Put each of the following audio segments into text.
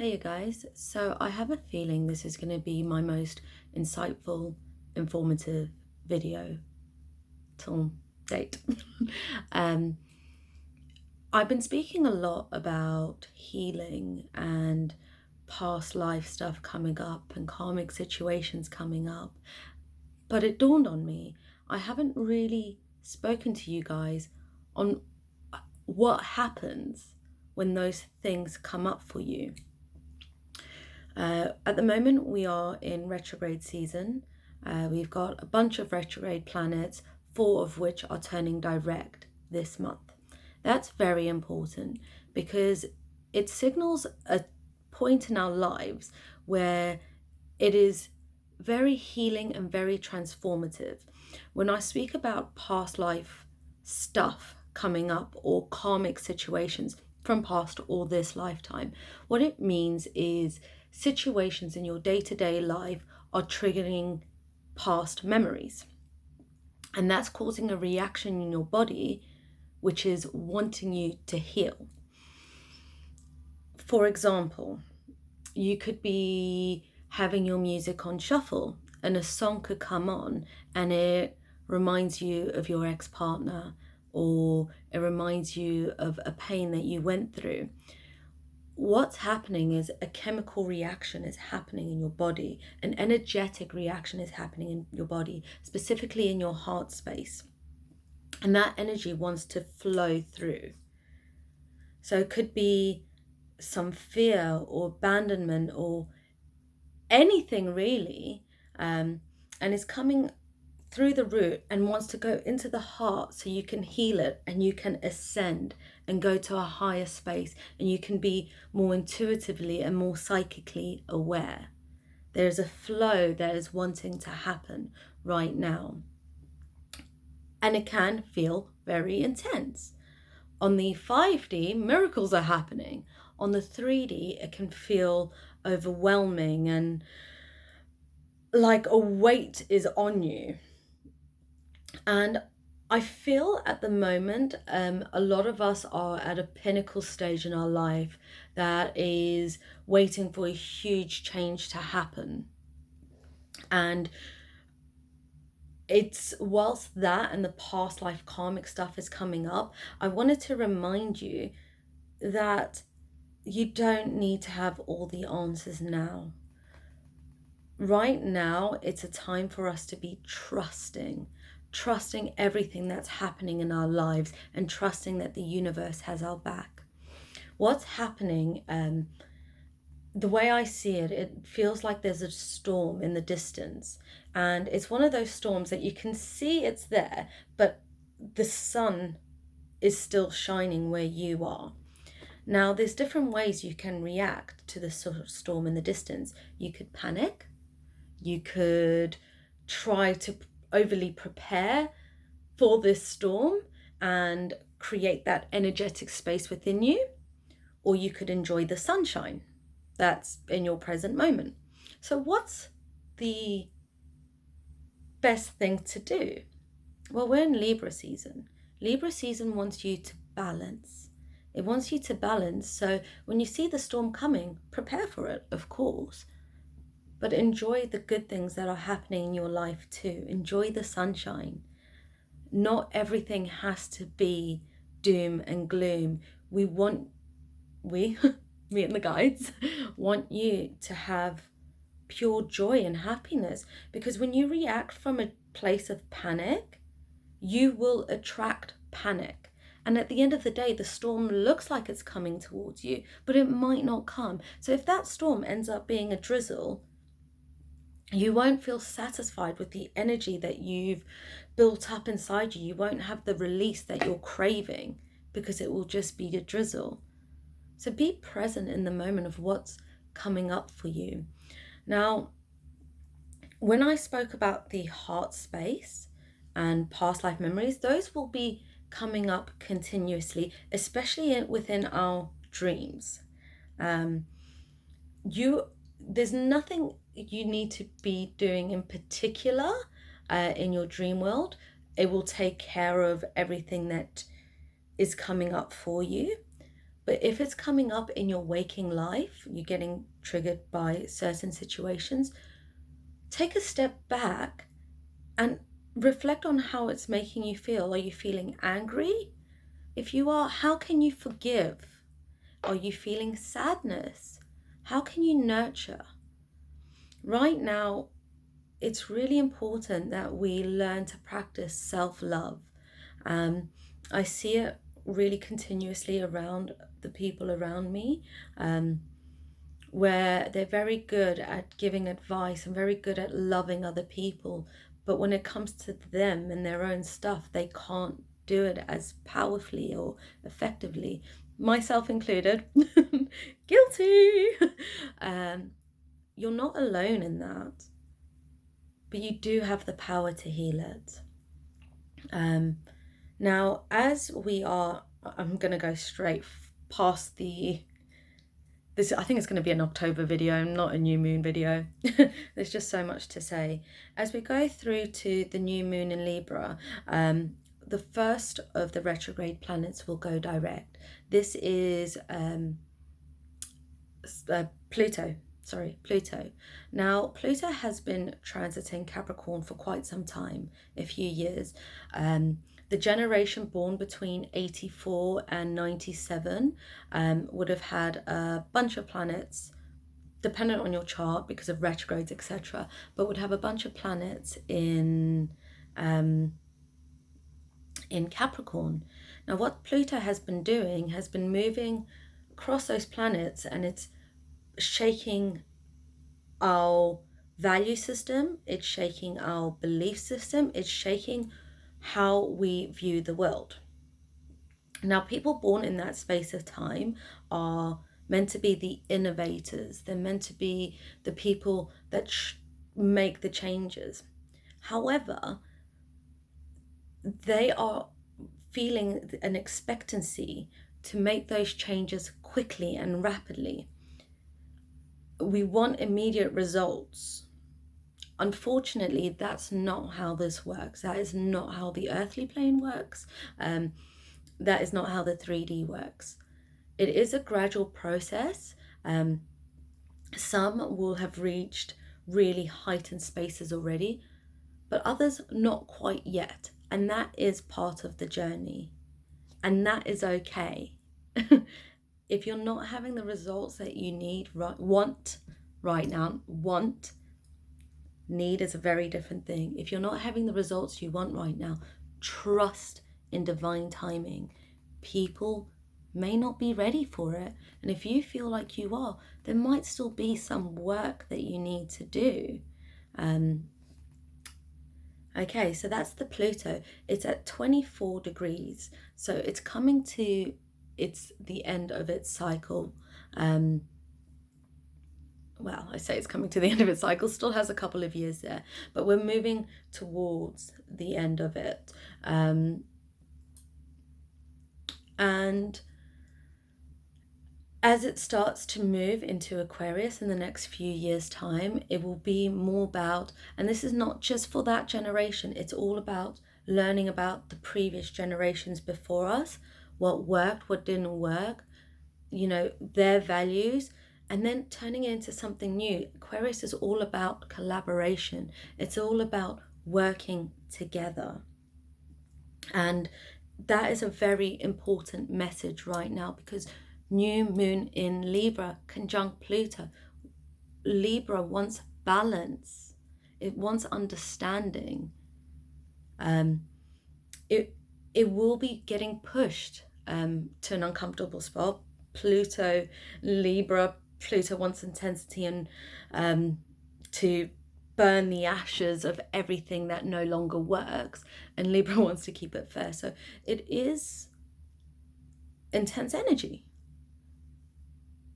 Hey you guys, so I have a feeling this is going to be my most insightful, informative video till date. um, I've been speaking a lot about healing and past life stuff coming up and karmic situations coming up, but it dawned on me, I haven't really spoken to you guys on what happens when those things come up for you. At the moment, we are in retrograde season. We've got a bunch of retrograde planets, 4 of which are turning direct this month. That's very important because it signals a point in our lives where it is very healing and very transformative. When I speak about past life stuff coming up or karmic situations from past or this lifetime, what it means is situations in your day-to-day life are triggering past memories, and that's causing a reaction in your body which is wanting you to heal. For example, you could be having your music on shuffle and a song could come on and it reminds you of your ex-partner, or it reminds you of a pain that you went through. What's happening is a chemical reaction is happening in your body. An energetic reaction is happening in your body, specifically in your heart space. And that energy wants to flow through. So it could be some fear or abandonment or anything really. And it's coming through the root and wants to go into the heart so you can heal it and you can ascend and go to a higher space and you can be more intuitively and more psychically aware. There's a flow that is wanting to happen right now. And it can feel very intense. On the 5D, miracles are happening. On the 3D, it can feel overwhelming and like a weight is on you. And I feel at the moment, a lot of us are at a pinnacle stage in our life that is waiting for a huge change to happen. And it's whilst that and the past life karmic stuff is coming up, I wanted to remind you that you don't need to have all the answers now. Right now, it's a time for us to be trusting everything that's happening in our lives and trusting that the universe has our back. What's happening, the way I see it, it feels like there's a storm in the distance, and it's one of those storms that you can see it's there, but the sun is still shining where you are. Now, there's different ways you can react to the storm in the distance. You could panic. You could try to overly prepare for this storm and create that energetic space within you, or you could enjoy the sunshine that's in your present moment. So what's the best thing to do? Well, we're in Libra season. Libra season wants you to balance. It wants you to balance. So when you see the storm coming, prepare for it, of course. But enjoy the good things that are happening in your life too. Enjoy the sunshine. Not everything has to be doom and gloom. Me and the guides, want you to have pure joy and happiness. Because when you react from a place of panic, you will attract panic. And at the end of the day, the storm looks like it's coming towards you, but it might not come. So if that storm ends up being a drizzle, you won't feel satisfied with the energy that you've built up inside you. You won't have the release that you're craving because it will just be a drizzle. So be present in the moment of what's coming up for you. Now, when I spoke about the heart space and past life memories, those will be coming up continuously, especially within our dreams. There's nothing you need to be doing in particular in your dream world. It will take care of everything that is coming up for you. But if it's coming up in your waking life, you're getting triggered by certain situations, take a step back and reflect on how it's making you feel. Are you feeling angry? If you are, how can you forgive? Are you feeling sadness? How can you nurture? Right now, it's really important that we learn to practice self-love. Um, I see it really continuously around the people around me, where they're very good at giving advice and very good at loving other people. But when it comes to them and their own stuff, they can't do it as powerfully or effectively, myself included. Guilty. um, you're not alone in that, but you do have the power to heal it. Now, as we are, I'm going to go straight past this. I think it's going to be an October video, not a new moon video. There's just so much to say. As we go through to the new moon in Libra, the first of the retrograde planets will go direct. This is Pluto. Pluto. Now, Pluto has been transiting Capricorn for quite some time, a few years. The generation born between 84 and 97 would have had a bunch of planets, dependent on your chart because of retrogrades, etc., but would have a bunch of planets in Capricorn. Now, what Pluto has been doing has been moving across those planets, and it's shaking our value system, it's shaking our belief system, it's shaking how we view the world. Now, people born in that space of time are meant to be the innovators. They're meant to be the people that make the changes. However, they are feeling an expectancy to make those changes quickly and rapidly. We want immediate results. Unfortunately, that's not how this works. That is not how the earthly plane works. That is not how the 3D works. It is a gradual process. Some will have reached really heightened spaces already, but others not quite yet. And that is part of the journey. And that is okay. If you're not having the results that you need, want right now, need is a very different thing. If you're not having the results you want right now, trust in divine timing. People may not be ready for it. And if you feel like you are, there might still be some work that you need to do. Okay, so that's the Pluto. It's at 24 degrees. So it's coming to the end of its cycle. Well, I say it's coming to the end of its cycle, still has a couple of years there, but we're moving towards the end of it. And as it starts to move into Aquarius in the next few years' time, it will be more about, and this is not just for that generation, it's all about learning about the previous generations before us, what worked, what didn't work, their values, and then turning it into something new. Aquarius is all about collaboration. It's all about working together. And that is a very important message right now, because new moon in Libra, conjunct Pluto. Libra wants balance. It wants understanding. It will be getting pushed to an uncomfortable spot. Pluto, Libra, Pluto wants intensity and to burn the ashes of everything that no longer works, and Libra wants to keep it fair. So it is intense energy.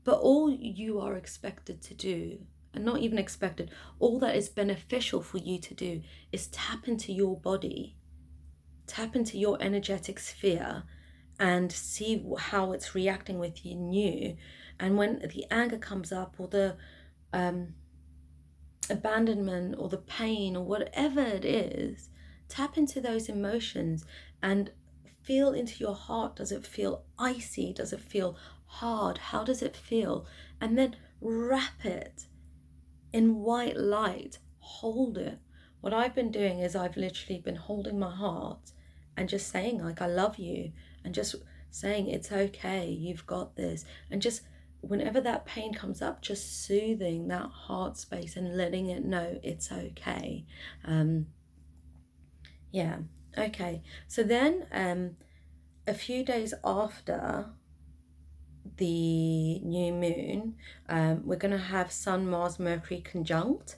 But all you are expected to do, and not even expected, all that is beneficial for you to do is tap into your body, tap into your energetic sphere, and see how it's reacting with you new. And when the anger comes up, or the abandonment, or the pain, or whatever it is, tap into those emotions and feel into your heart. Does it feel icy? Does it feel hard? How does it feel? And then wrap it in white light. Hold it. What I've been doing is I've literally been holding my heart and just saying, like, I love you, and just saying it's okay, you've got this, and just whenever that pain comes up, just soothing that heart space and letting it know it's okay. Yeah, okay. So then a few days after the new moon, we're going to have Sun, Mars, Mercury conjunct,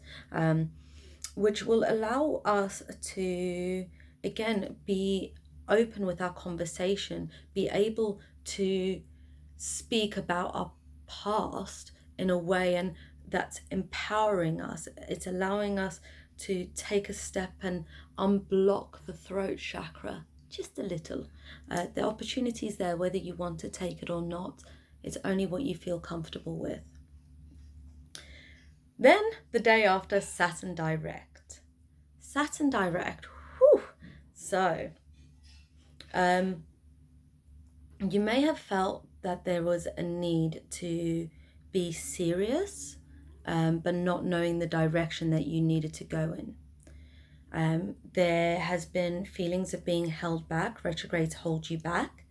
which will allow us to, again, be open with our conversation, be able to speak about our past in a way and that's empowering us. It's allowing us to take a step and unblock the throat chakra just a little. The opportunity is there whether you want to take it or not. It's only what you feel comfortable with. Then the day after, Saturn direct. Saturn direct. Whew. So you may have felt that there was a need to be serious, but not knowing the direction that you needed to go in. There has been feelings of being held back. Retrogrades hold you back.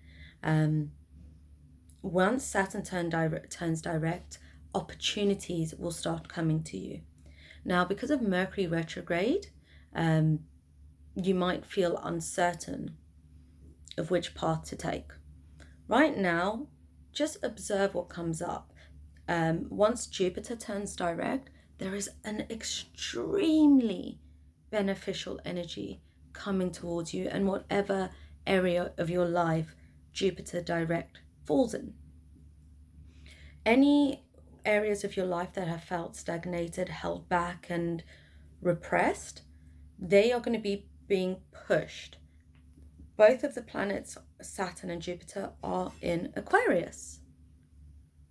Once Saturn turns direct, opportunities will start coming to you. Now, because of Mercury retrograde, you might feel uncertain of which path to take. Right now, just observe what comes up. Once Jupiter turns direct, there is an extremely beneficial energy coming towards you, and whatever area of your life Jupiter direct falls in. Any areas of your life that have felt stagnated, held back, and repressed, they are going to be being pushed. Both of the planets, Saturn and Jupiter, are in Aquarius.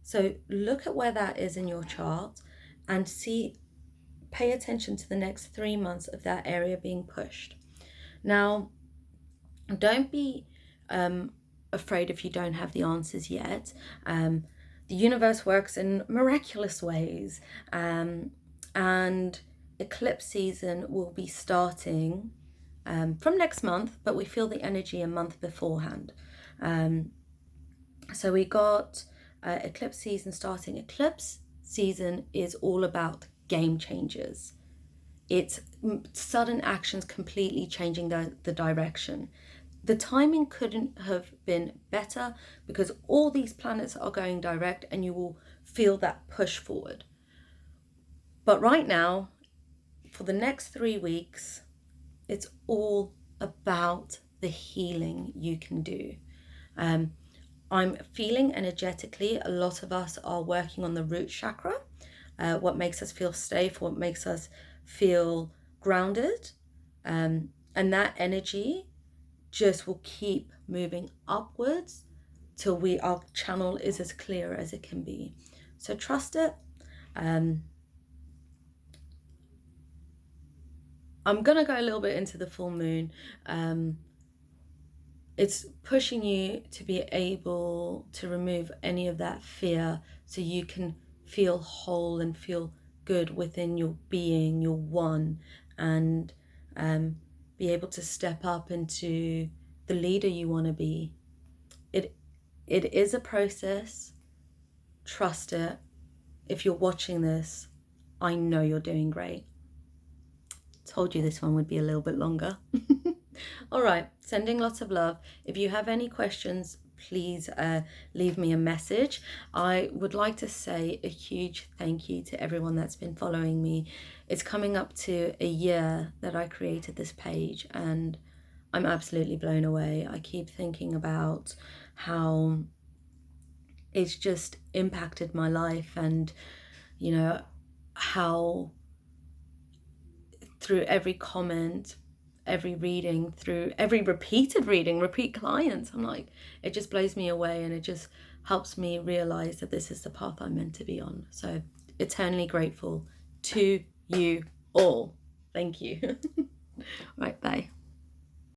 So look at where that is in your chart and pay attention to the next 3 months of that area being pushed. Now, don't be afraid if you don't have the answers yet. The universe works in miraculous ways, and eclipse season will be starting from next month, but we feel the energy a month beforehand. So we got eclipse season starting. Eclipse season is all about game changers. It's sudden actions completely changing the direction. The timing couldn't have been better because all these planets are going direct and you will feel that push forward. But right now, for the next 3 weeks, it's all about the healing you can do. I'm feeling energetically, a lot of us are working on the root chakra, what makes us feel safe, what makes us feel grounded. And that energy just will keep moving upwards till our channel is as clear as it can be. So trust it. I'm going to go a little bit into the full moon. It's pushing you to be able to remove any of that fear so you can feel whole and feel good within your being, your one, and be able to step up into the leader you want to be. It is a process. Trust it. If you're watching this, I know you're doing great. Told you this one would be a little bit longer. All right, sending lots of love. If you have any questions, please leave me a message. I would like to say a huge thank you to everyone that's been following me. It's coming up to a year that I created this page and I'm absolutely blown away. I keep thinking about how it's just impacted my life, and you know how through every comment, every reading, through every repeated reading, repeat clients, I'm like, it just blows me away, and it just helps me realize that this is the path I'm meant to be on. So eternally grateful to you all. Thank you. Right, bye.